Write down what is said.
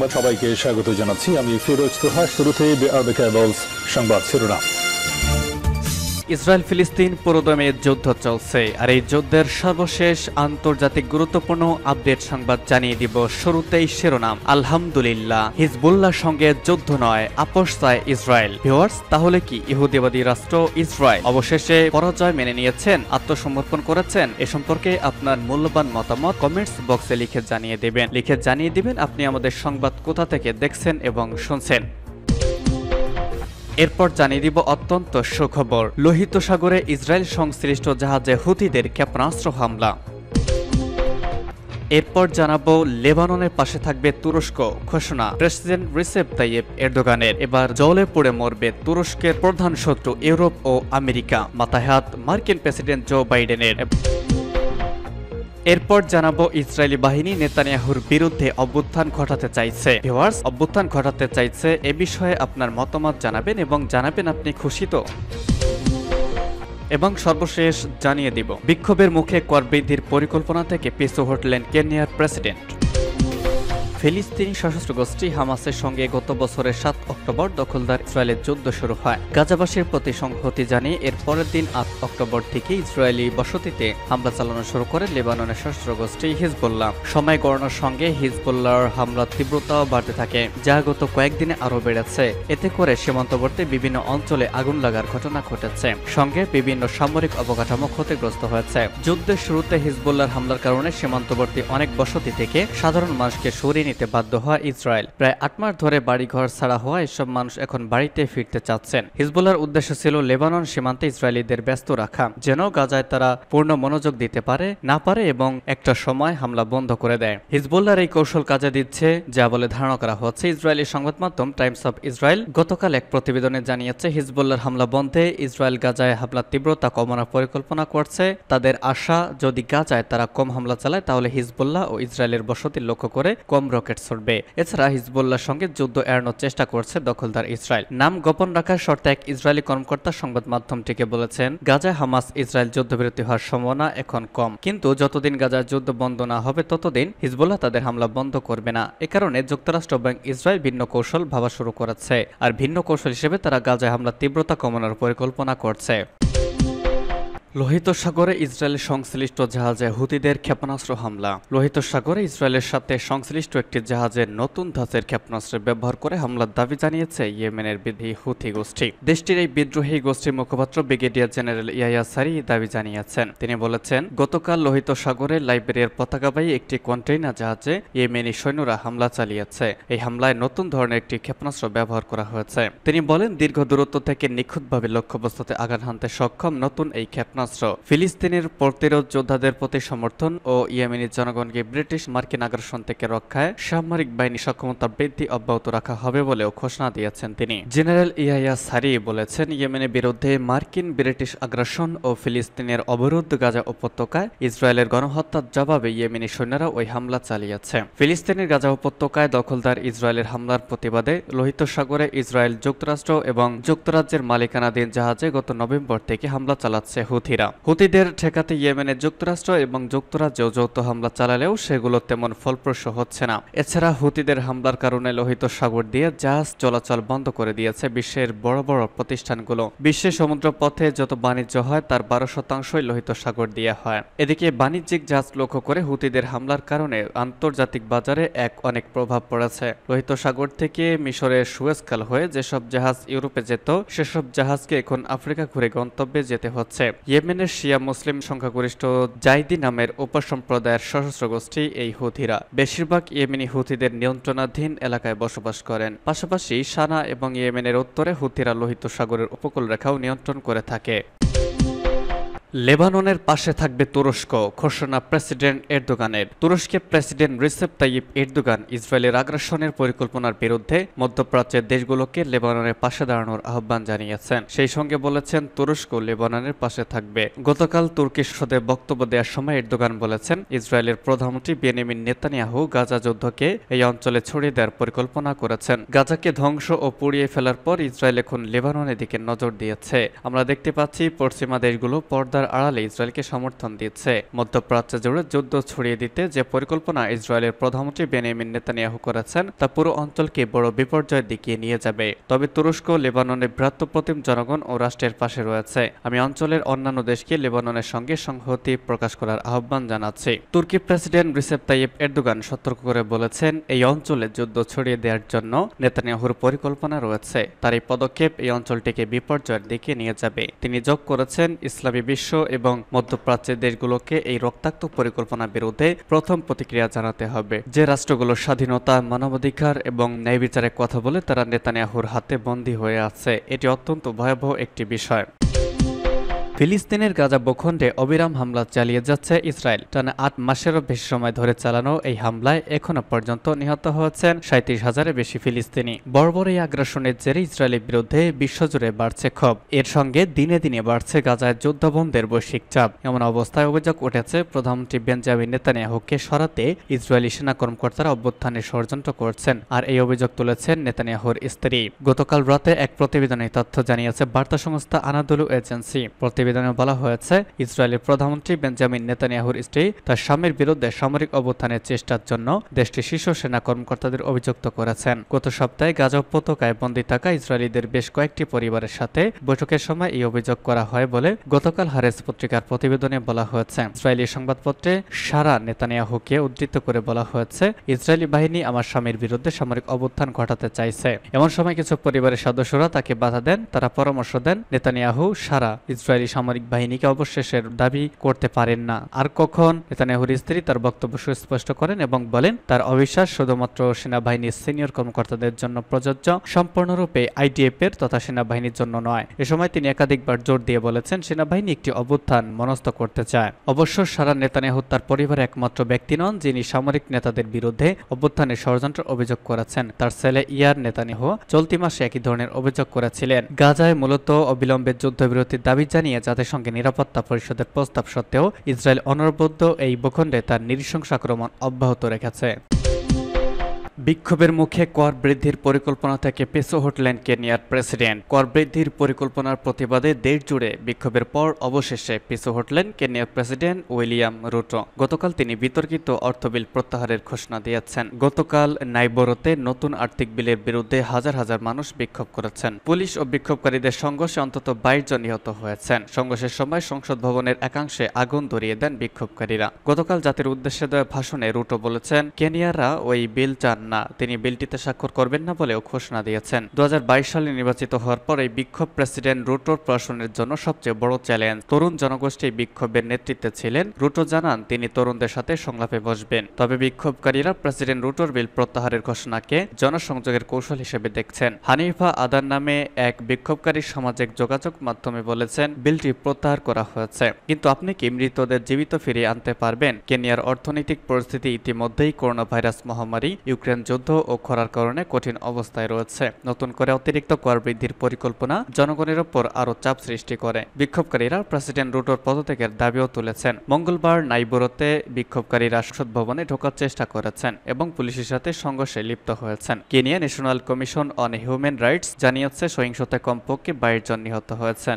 সংবাদ সবাইকে স্বাগত জানাচ্ছি। আমি ফিরোজ তোহা। শুরুতেই সংবাদ শিরোনাম। ইসরায়েল ফিলিস্তিন পুরোদমে যুদ্ধ চলছে, আর এই যুদ্ধের সর্বশেষ আন্তর্জাতিক গুরুত্বপূর্ণ আপডেট সংবাদ জানিয়ে দিব। শুরুতেই শিরোনাম। আলহামদুলিল্লাহ, হিজবুল্লাহ সঙ্গে যুদ্ধ নয়, আপোষ চায় ইসরায়েল। ভিউয়ার্স, তাহলে কি ইহুদিবাদী রাষ্ট্র ইসরায়েল অবশেষে পরাজয় মেনে নিয়েছেন, আত্মসমর্পণ করেছেন? এ সম্পর্কে আপনার মূল্যবান মতামত কমেন্টস বক্সে লিখে জানিয়ে দিবেন আপনি আমাদের সংবাদ কোথা থেকে দেখছেন এবং শুনছেন। এরপর জানিয়ে দিব অত্যন্ত সুখবর। লোহিত সাগরে ইসরায়েল সংশ্লিষ্ট জাহাজে হুথিদের ক্ষেপণাস্ত্র হামলা। এরপর জানাবো লেবাননের পাশে থাকবে তুরস্ক, ঘোষণা প্রেসিডেন্ট রিসেপ তাইয়েপ এরদোগানের। এবার জলে পড়ে মরবে তুরস্কের প্রধান শত্রু ইউরোপ ও আমেরিকা, মাথায় হাত মার্কিন প্রেসিডেন্ট জো বাইডেনের। এরপর জানাবো ইসরায়েলি বাহিনী নেতানিয়াহুর বিরুদ্ধে অভ্যুত্থান ঘটাতে চাইছে। ভিউয়ার্স, অভ্যুত্থান ঘটাতে চাইছে, এ বিষয়ে আপনার মতামত জানাবেন এবং জানাবেন আপনি খুশি তো। এবং সর্বশেষ জানিয়ে দিব বিক্ষোভের মুখে কর বৃদ্ধির পরিকল্পনা থেকে পিছু হটলেন কেনিয়ার প্রেসিডেন্ট। ফিলিস্তিনি সশস্ত্র গোষ্ঠী হামাসের সঙ্গে গত বছরের 7 অক্টোবর দখলদার ইসরায়েলের যুদ্ধ শুরু হয়। গাজাবাসীর প্রতি সংহতি জানিয়ে এর পরের দিন 8 অক্টোবর থেকে ইসরায়েলি বসতিতে হামলা চালানো শুরু করে লেবাননের সশস্ত্র গোষ্ঠী হিজবুল্লাহ। সময় গড়ানোর সঙ্গে হিজবুল্লাহর হামলার তীব্রতাও বাড়তে থাকে, যা গত কয়েকদিনে আরও বেড়েছে। এতে করে সীমান্তবর্তী বিভিন্ন অঞ্চলে আগুন লাগার ঘটনা ঘটেছে, সঙ্গে বিভিন্ন সামরিক অবকাঠামো ক্ষতিগ্রস্ত হয়েছে। যুদ্ধের শুরুতে হিজবুল্লাহর হামলার কারণে সীমান্তবর্তী অনেক বসতি থেকে সাধারণ মানুষকে সরিয়ে নিতে বাধ্য হয় ইসরায়েল। প্রায় 8 মাস ধরে বাড়িঘর ছাড়া হওয়া এসব মানুষ এখন বাড়িতে ফিরতে চাচ্ছেন। হিজবুল্লাহর উদ্দেশ্য ছিল লেবানন সীমান্তে ইসরায়েলিদের ব্যস্ত রাখা, যেন গাজায় তারা পূর্ণ মনোযোগ দিতে না পারে এবং একটা সময় হামলা বন্ধ করে দেয়। হিজবুল্লাহর এই কৌশল কাজে দিচ্ছে যা বলে ধারণা করা হচ্ছে। ইসরায়েলি সংবাদ মাধ্যম টাইমস অফ ইসরায়েল গতকাল এক প্রতিবেদনে জানিয়েছে, হিজবুল্লাহর হামলা বন্ধে ইসরায়েল গাজায় হামলার তীব্রতা কমানোর পরিকল্পনা করছে। তাদের আশা, যদি গাজায় তারা কম হামলা চালায় তাহলে হিজবুল্লাহ ও ইসরায়েলের বসতি লক্ষ্য করে কম রকেট ছড়বে। এছাড়া হিজবুল্লাহর সঙ্গে যুদ্ধ এড়ানোর চেষ্টা করছে দখলদার ইসরায়েল। নাম গোপন রাখার শর্তে এক ইসরায়েলি কর্মকর্তা সংবাদ মাধ্যমটিকে বলেছেন, গাজায় হামাস ইসরায়েল যুদ্ধবিরতি হওয়ার সম্ভাবনা এখন কম, কিন্তু যতদিন গাজায় যুদ্ধ বন্ধ না হবে ততদিন হিজবুল্লাহ তাদের হামলা বন্ধ করবে না। এ কারণে যুক্তরাষ্ট্র এবং ইসরায়েল ভিন্ন কৌশল ভাবা শুরু করেছে, আর ভিন্ন কৌশল হিসেবে তারা গাজায় হামলার তীব্রতা কমানোর পরিকল্পনা করছে। লোহিত সাগরে ইসরায়েলের সংশ্লিষ্ট জাহাজে হুথিদের ক্ষেপণাস্ত্র হামলা। লোহিত সাগরে ইসরায়েলের সাথে সংশ্লিষ্ট একটি জাহাজের নতুন ধাঁচের ক্ষেপণাস্ত্র ব্যবহার করে হামলার দাবি জানিয়েছে ইয়েমেনের বিদ্রোহী হুথি গোষ্ঠী। দেশটির এই বিদ্রোহী গোষ্ঠীর মুখপাত্র ব্রিগেডিয়ার জেনারেল ইয়াহিয়া সারি দাবি জানিয়েছেন। তিনি বলেছেন, গতকাল লোহিত সাগরে লাইবেরিয়ার পতাকাবাহী একটি কন্টেইনার জাহাজে ইয়েমেনি সৈন্যরা হামলা চালিয়েছে। এই হামলায় নতুন ধরনের একটি ক্ষেপণাস্ত্র ব্যবহার করা হয়েছে। তিনি বলেন, দীর্ঘ দূরত্ব থেকে নিখুঁতভাবে লক্ষ্যবস্তুতে আঘাত হানতে সক্ষম নতুন এই ক্ষেপণাস্ত্র ফিলিস্তিনের প্রতিরোধ যোদ্ধাদের প্রতি সমর্থন ও ইয়েমেনি জনগণকে ব্রিটিশ মার্কিন আগ্রাসন থেকে রক্ষায় সামরিক বাহিনী সক্ষমতা বৃদ্ধি অব্যাহত রাখা হবে বলেও ঘোষণা দিয়েছেন তিনি। জেনারেল ইয়াহিয়া সারি বলেছেন, ইয়েমেনের বিরুদ্ধে মার্কিন ব্রিটিশ আগ্রাসন ও ফিলিস্তিনের অবরুদ্ধ গাজা উপত্যকায় ইসরায়েলের গণহত্যার জবাবে ইয়েমেনি সৈন্যরা ওই হামলা চালিয়েছে। ফিলিস্তিনের গাজা উপত্যকায় দখলদার ইসরায়েলের হামলার প্রতিবাদে লোহিত সাগরে ইসরায়েল, যুক্তরাষ্ট্র এবং যুক্তরাজ্যের মালিকানাধীন জাহাজে গত নভেম্বর থেকে হামলা চালাচ্ছে হুথিদের ঠেকাতে ইয়েমেনের যুক্তরাষ্ট্র এবং যুক্তরাজ্যেও যৌথ হামলা চালালেও সেগুলো তেমন ফলপ্রসূ হচ্ছে না। এছাড়া হুথিদের হামলার কারণে লোহিত সাগর দিয়ে জাহাজ চলাচল বন্ধ করে দিয়েছে বিশ্বের বড় বড় প্রতিষ্ঠানগুলো। বিশ্বের সমুদ্র পথে যত বাণিজ্য হয় তার 12% লোহিত সাগর দিয়ে হয়। এদিকে বাণিজ্যিক জাহাজ লক্ষ্য করে হুথিদের হামলার কারণে আন্তর্জাতিক বাজারে অনেক প্রভাব পড়েছে। লোহিত সাগর থেকে মিশরের সুয়েজ খাল হয়ে যেসব জাহাজ ইউরোপে যেত, সেসব জাহাজকে এখন আফ্রিকা ঘুরে গন্তব্যে যেতে হচ্ছে। ইয়েমেনের শিয়া মুসলিম সংখ্যাগরিষ্ঠ জাইদি নামের উপসম্প্রদায়ের সশস্ত্র গোষ্ঠী এই হুথিরা বেশিরভাগ ইয়েমেনি হুথিদের নিয়ন্ত্রণাধীন এলাকায় বসবাস করেন। পাশাপাশি সানা এবং ইয়েমেনের উত্তরে হুথিরা লোহিত সাগরের উপকূলরেখাও নিয়ন্ত্রণ করে থাকে। লেবাননের পাশে থাকবে তুরস্ক, ঘোষণা প্রেসিডেন্ট এরদোগানের। তুরস্কের প্রেসিডেন্ট রিসেপ তাইয়েপ এরদোগান ইসরায়েলের আগ্রাসনের পরিকল্পনার বিরুদ্ধে মধ্যপ্রাচ্যের দেশগুলোকে লেবাননের পাশে দাঁড়ানোর আহ্বান জানিয়েছেন। সেই সঙ্গে বলেছেন, তুরস্ক লেবাননের পাশে থাকবে। গতকাল তুর্কি সংসদে বক্তব্য দেওয়ার সময় এরদোগান বলেছেন, ইসরায়েলের প্রধানমন্ত্রী বেনিয়ামিন নেতানিয়াহু গাজা যুদ্ধকে এই অঞ্চলে ছড়িয়ে দেওয়ার পরিকল্পনা করেছেন। গাজাকে ধ্বংস ও পুড়িয়ে ফেলার পর ইসরায়েল এখন লেবাননের দিকে নজর দিয়েছে। আমরা দেখতে পাচ্ছি পশ্চিমা দেশগুলো পর্দার আড়ালে ইসরায়েলকে সমর্থন দিচ্ছে। মধ্যপ্রাচ্য জুড়ে যুদ্ধ ছড়িয়ে দিতে যে পরিকল্পনা ইসরায়েলের প্রধানমন্ত্রী বেনিয়ামিন নেতানিয়াহু করেছেন তা পুরো অঞ্চলকে বড় বিপর্যয়ের দিকে নিয়ে যাবে। তবে তুরস্ক লেবাননের ভ্রাতৃপ্রতিম জনগণ ও রাষ্ট্রের পাশে রয়েছে। আমি অঞ্চলের অন্যান্য দেশকে লেবাননের সঙ্গে সংহতি প্রকাশ করার আহ্বান জানাচ্ছি। তুর্কি প্রেসিডেন্ট রিসেপ তাইয়েপ এরদোগান সতর্ক করে বলেছেন, এই অঞ্চলে যুদ্ধ ছড়িয়ে দেওয়ার জন্য নেতানিয়াহুর পরিকল্পনা রয়েছে। তার এই পদক্ষেপ এই অঞ্চলটিকে বিপর্যয়ের দিকে নিয়ে যাবে। তিনি যোগ করেছেন, ইসলামী বিশ্ব এবং মধ্যপ্রাচ্যের দেশগুলোকে এই রক্তাক্ত পরিকল্পনার বিরুদ্ধে প্রথম প্রতিক্রিয়া জানাতে হবে। যে রাষ্ট্রগুলোর স্বাধীনতা, মানবাধিকার এবং ন্যায় বিচারের কথা বলে তারা নেতানিয়াহুর হাতে বন্দী হয়ে আছে, এটি অত্যন্ত ভয়াবহ একটি বিষয়। ফিলিস্তিনের গাজা ভূখণ্ডে অবিরাম হামলা চালিয়ে যাচ্ছে ইসরায়েল। টানা ৮ মাসেরও বেশি সময় ধরে চালানো এই হামলায় এখনো পর্যন্ত নিহত হয়েছেন ৩৭,০০০-এর বেশি ফিলিস্তিনি। বর্বর এই আগ্রাসনের জেরে ইসরায়েলের বিরুদ্ধে বিশ্বজুড়ে বাড়ছে ক্ষোভ। এর সঙ্গে দিনে দিনে বাড়ছে গাজায় যুদ্ধবন্ধের বৈশ্বিক চাপ। এমন অবস্থায় অভিযোগ উঠেছে, প্রধানমন্ত্রী বেঞ্জামিন নেতানিয়াহুকে সরাতে ইসরায়েলি সেনা কর্মকর্তারা অভ্যুত্থানের ষড়যন্ত্র করছেন। আর এই অভিযোগ তুলেছেন নেতানিয়াহুর স্ত্রী। গতকাল রাতে এক প্রতিবেদনে তথ্য জানিয়েছে বার্তা সংস্থা আনাদোলু এজেন্সি। প্রতিবেদনে বলা হয়েছে, ইসরায়েলের প্রধানমন্ত্রী বেঞ্জামিন নেতানিয়াহুর স্ত্রী তার স্বামীর বিরুদ্ধে সামরিক অভ্যুত্থানের চেষ্টার জন্য দেশটির শীর্ষ সেনা কর্মকর্তাদের অভিযুক্ত করেছেন। গত সপ্তাহে গাজা উপত্যকায় বন্দী থাকা ইসরায়েলিদের বেশ কয়েকটি পরিবারের সাথে বৈঠকের সময় এই অভিযোগ করা হয় বলে গতকাল হারেস পত্রিকার প্রতিবেদনে বলা হয়েছে। ইসরায়েলি সংবাদপত্রে সারা নেতানিয়াহুকে উদ্ধৃত করে বলা হয়েছে, ইসরায়েলি বাহিনী আমার স্বামীর বিরুদ্ধে সামরিক অভ্যুত্থান ঘটাতে চাইছে। এমন সময় কিছু পরিবারের সদস্যরা তাকে বাধা দেন। তারা পরামর্শ দেন, নেতানিয়াহু সারা ইসরায়েলি সামরিক বাহিনীকে অবশেষের দাবি করতে পারেন না। আর কখন নেতানিয়াহুর স্ত্রী তার বক্তব্য সুস্পষ্ট করেন এবং বলেন, তার অবিশ্বাস শুধুমাত্র সেনাবাহিনীর সিনিয়র কর্মকর্তাদের জন্য প্রযোজ্য, সম্পূর্ণরূপে আইডিএফ এর তথা সেনাবাহিনীর জন্য নয়। এ সময় তিনি একাধিকবার জোর দিয়ে বলেছেন, সেনাবাহিনী একটি অভ্যুত্থান মনস্থ করতে চায়। অবশ্য সারা নেতানিয়াহু তার পরিবার একমাত্র ব্যক্তি নন যিনি সামরিক নেতাদের বিরুদ্ধে অভ্যুত্থানের ষড়যন্ত্র অভিযোগ করেছেন। তার ছেলে ইয়ার নেতানিয়াহু চলতি মাসে একই ধরনের অভিযোগ করেছিলেন। গাজায় মূলত অবিলম্বে যুদ্ধবিরতির দাবি জানিয়ে জাতিসংঘের নিরাপত্তা পরিষদের প্রস্তাব সত্ত্বেও ইসরায়েল অনবরত এই ভূখণ্ডে তার নৃশংস আক্রমণ অব্যাহত রেখেছে। বিক্ষোভের মুখে কর বৃদ্ধির পরিকল্পনা থেকে পিছু হটলেন কেনিয়ার প্রেসিডেন্ট। কর বৃদ্ধির পরিকল্পনার প্রতিবাদে দেশ জুড়ে বিক্ষোভের পর অবশেষে পিছু হটলেন কেনিয়ার প্রেসিডেন্ট উইলিয়াম রুটো। গতকাল তিনি বিতর্কিত অর্থ বিল প্রত্যাহারের ঘোষণা দিয়েছেন। গতকাল নাইবোরোতে নতুন আর্থিক বিলের বিরুদ্ধে হাজার হাজার মানুষ বিক্ষোভ করেছেন। পুলিশ ও বিক্ষোভকারীদের সংঘর্ষে অন্তত ২২ জন নিহত হয়েছেন। সংঘর্ষের সময় সংসদ ভবনের একাংশে আগুন ধরিয়ে দেন বিক্ষোভকারীরা। গতকাল জাতির উদ্দেশ্যে দেওয়া ভাষণে রুটো বলেছেন, কেনিয়ারা ওই বিল চান না, তিনি বিলটিতে স্বাক্ষর করবেন না বলেও ঘোষণা দিয়েছেন। ২০২২ সালে নির্বাচিত হওয়ার পর এই বিক্ষোভ প্রেসিডেন্ট রুটোর প্রশাসনের জন্য সবচেয়ে বড় চ্যালেঞ্জ। তরুণ জনগোষ্ঠী বিক্ষোভের নেতৃত্বে ছিলেন। রুটো জানান তিনি তরুণদের সাথে সংলাপে বসবেন। তবে বিক্ষোভকারীরা প্রেসিডেন্ট রুটোর বিল প্রত্যাহারের ঘোষণাকে জনসংযোগের কৌশল হিসেবে দেখছেন। হানিফা আদান নামে এক বিক্ষোভকারী সামাজিক যোগাযোগ মাধ্যমে বলেছেন, বিলটি প্রত্যাহার করা হয়েছে, কিন্তু আপনি কি মৃতদের জীবিত ফিরিয়ে আনতে পারবেন? কেনিয়ার অর্থনৈতিক পরিস্থিতি ইতিমধ্যেই করোনা ভাইরাস মহামারী, ইউক্রেন যুদ্ধ ও খরার কারণে কঠিন অবস্থায় রয়েছে। নতুন করে অতিরিক্ত কর বৃদ্ধির পরিকল্পনা জনগণের ওপর আরও চাপ সৃষ্টি করে। বিক্ষোভকারীরা প্রেসিডেন্ট রুটোর পদত্যাগের দাবিও তুলেছেন। মঙ্গলবার নাইবোরোতে বিক্ষোভকারীরা সংসদ ভবনে ঢোকার চেষ্টা করেছেন এবং পুলিশের সাথে সংঘর্ষে লিপ্ত হয়েছেন। Kenya national commission on human rights জানিয়েছে, সহিংসতায় কমপক্ষে ২২ জন নিহত হয়েছেন।